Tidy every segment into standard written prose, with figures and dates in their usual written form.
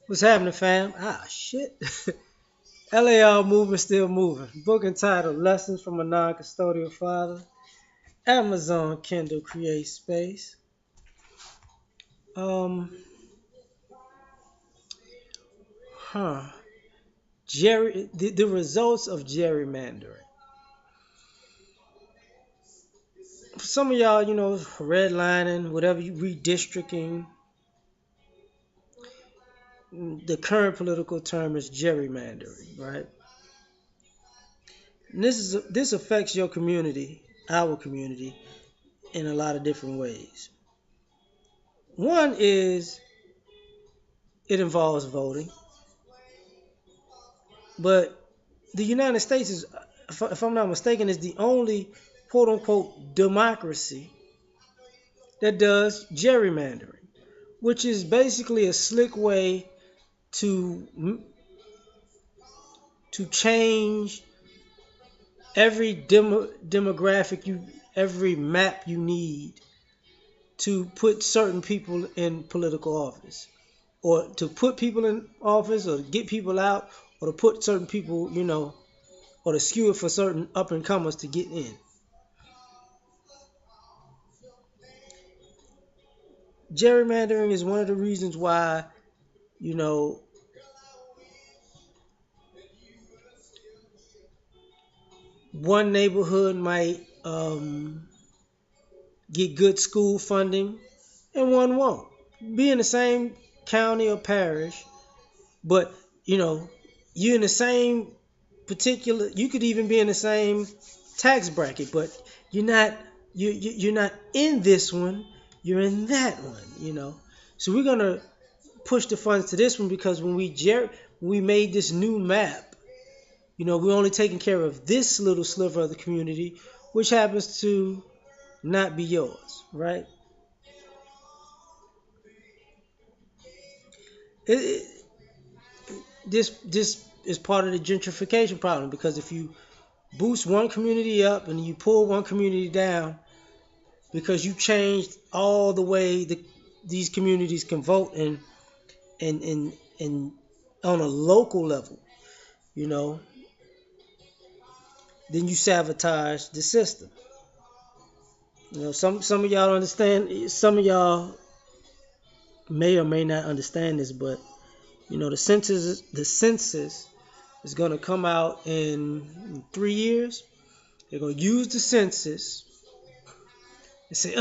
What's happening, fam? Ah, shit. L.A.R. movement still moving. Book entitled Lessons from a Non-Custodial Father. Amazon Kindle Create Space. Um, huh. The results of gerrymandering. For some of y'all, redlining, whatever you redistricting, the current political term is gerrymandering, right? And this affects your community, our community, in a lot of different ways. One is it involves voting, but the United States is, if I'm not mistaken, is the only quote unquote democracy that does gerrymandering, which is basically a slick way to to change every demographic every map you need to put certain people in political office, or to put people in office, or to get people out, or to put certain people, or to skew it for certain up and comers to get in. Gerrymandering is one of the reasons why, you know, one neighborhood might get good school funding and one won't. Be in the same county or parish, but you know, you're in the same particular. You could even be in the same tax bracket, but you're not. You're not in this one. You're in that one. So we're gonna push the funds to this one because when we made this new map, we're only taking care of this little sliver of the community, which happens to not be yours, right? It, it, this is part of the gentrification problem because if you boost one community up and you pull one community down because you changed all the way these communities can vote and on a local level, you know, then you sabotage the system. Some of y'all don't understand. Some of y'all may or may not understand this, but the census is going to come out in 3 years. They're going to use the census and say,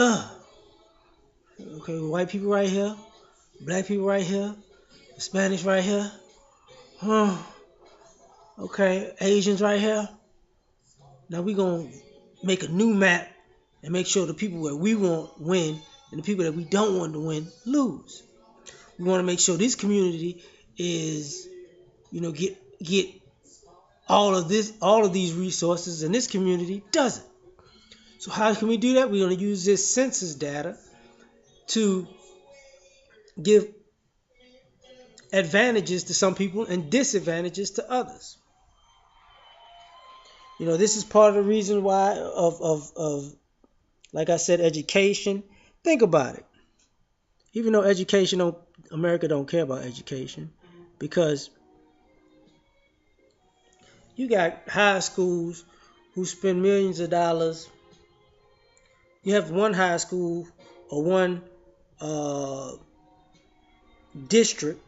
okay, white people right here, black people right here, Spanish right here, okay, Asians right here. Now we're going to make a new map and make sure the people that we want win and the people that we don't want to win lose. We want to make sure this community is, get all of these resources, and this community doesn't. So how can we do that? We're going to use this census data to give advantages to some people and disadvantages to others. This is part of the reason why of like I said, education. Think about it. Even though America don't care about education, because you got high schools who spend millions of dollars. You have one high school or one uh, district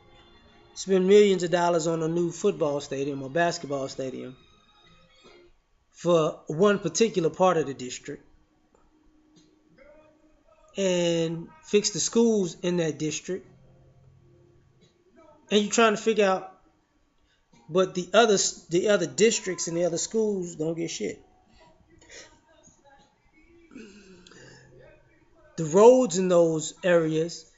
spend millions of dollars on a new football stadium or basketball stadium for one particular part of the district and fix the schools in that district, and you're trying to figure out, but the other districts and the other schools don't get shit. The roads in those areas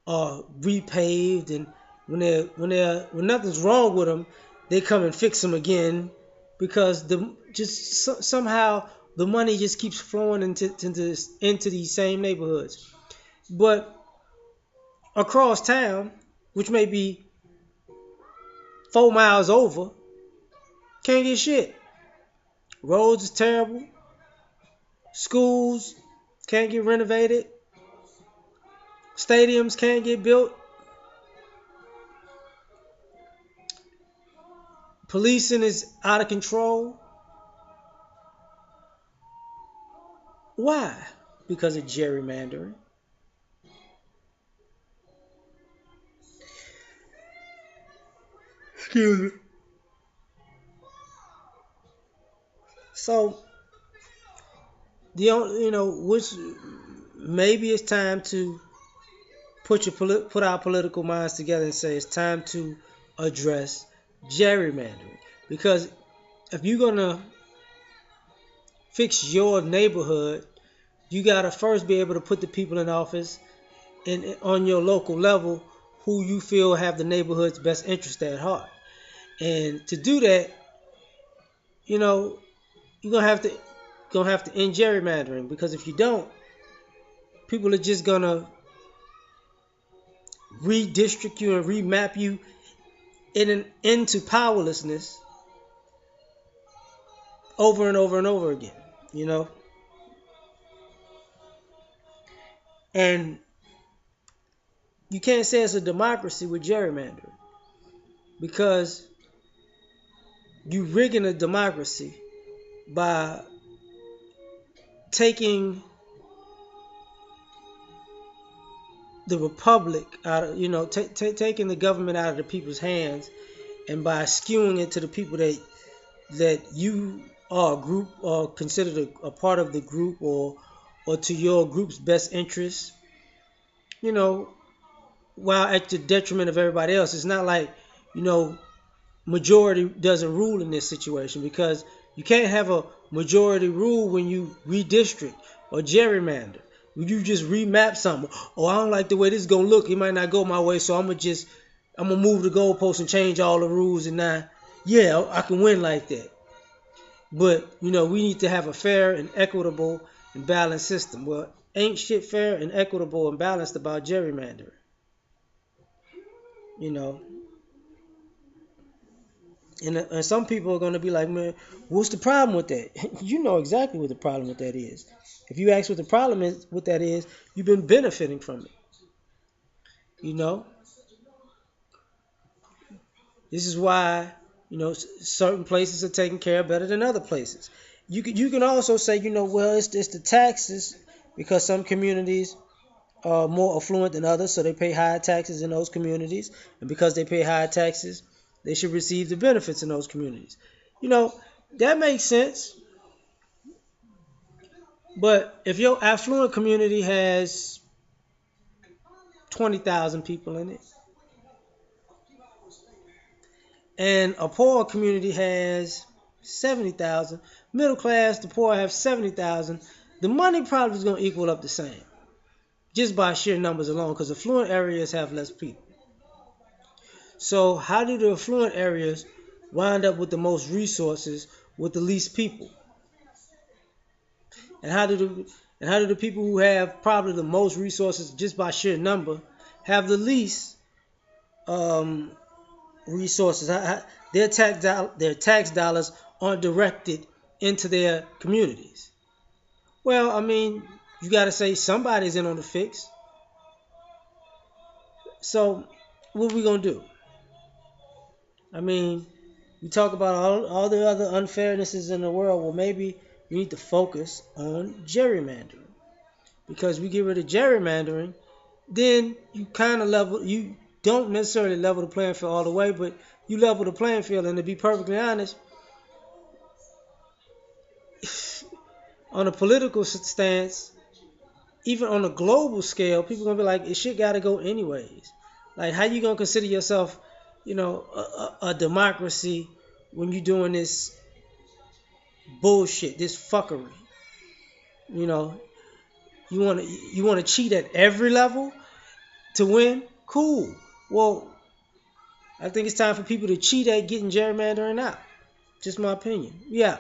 are repaved, and when nothing's wrong with them, they come and fix them again because somehow the money just keeps flowing into these same neighborhoods. But across town, which may be 4 miles over, can't get shit. Roads is terrible. Schools can't get renovated. Stadiums can't get built. Policing is out of control. Why? Because of gerrymandering. Excuse me. So the only, which maybe it's time to put our political minds together and say it's time to address gerrymandering. Because if you're gonna fix your neighborhood, you gotta first be able to put the people in office and on your local level who you feel have the neighborhood's best interest at heart. And to do that, you know, you're gonna have to end gerrymandering, because if you don't, people are just gonna redistrict you and remap you into powerlessness over and over and over again. You know, and you can't say it's a democracy with gerrymandering, because you rigging a democracy by taking the republic out of, taking the government out of the people's hands, and by skewing it to the people that you are a group or considered a part of the group, or to your group's best interests, you know, while at the detriment of everybody else. It's not like, you know, majority doesn't rule in this situation, because you can't have a majority rule when you redistrict or gerrymander. When you just remap something. Oh, I don't like the way this is gonna look. It might not go my way, so I'm gonna move the goalposts and change all the rules, and now, yeah, I can win like that. But we need to have a fair and equitable and balanced system. Well, ain't shit fair and equitable and balanced about gerrymandering. You know, and some people are going to be like, man, what's the problem with that? You know exactly what the problem with that is. If you ask what the problem is, what that is, you've been benefiting from it. You know, this is why certain places are taken care of better than other places. You can also say, well, it's the taxes, because some communities are more affluent than others, so they pay higher taxes in those communities, and because they pay higher taxes, they should receive the benefits in those communities. That makes sense. But if your affluent community has 20,000 people in it, and a poor community has 70,000, middle class, the poor have 70,000, the money probably is going to equal up the same, just by sheer numbers alone, because affluent areas have less people. So how do the affluent areas wind up with the most resources with the least people? And how do the people who have probably the most resources just by sheer number have the least resources? Their tax dollars aren't directed into their communities. Well, I mean, you got to say somebody's in on the fix. So what are we gonna do? I mean, we talk about all the other unfairnesses in the world. Well, maybe we need to focus on gerrymandering, because we get rid of gerrymandering, then you don't necessarily level the playing field all the way, but you level the playing field. And to be perfectly honest, on a political stance, even on a global scale, people are gonna be like, it shit gotta go anyways. Like, how you gonna consider yourself, a democracy when you're doing this bullshit, this fuckery? You know, you wanna cheat at every level to win? Cool. Well, I think it's time for people to cheat at getting gerrymandering out. Just my opinion. Yeah.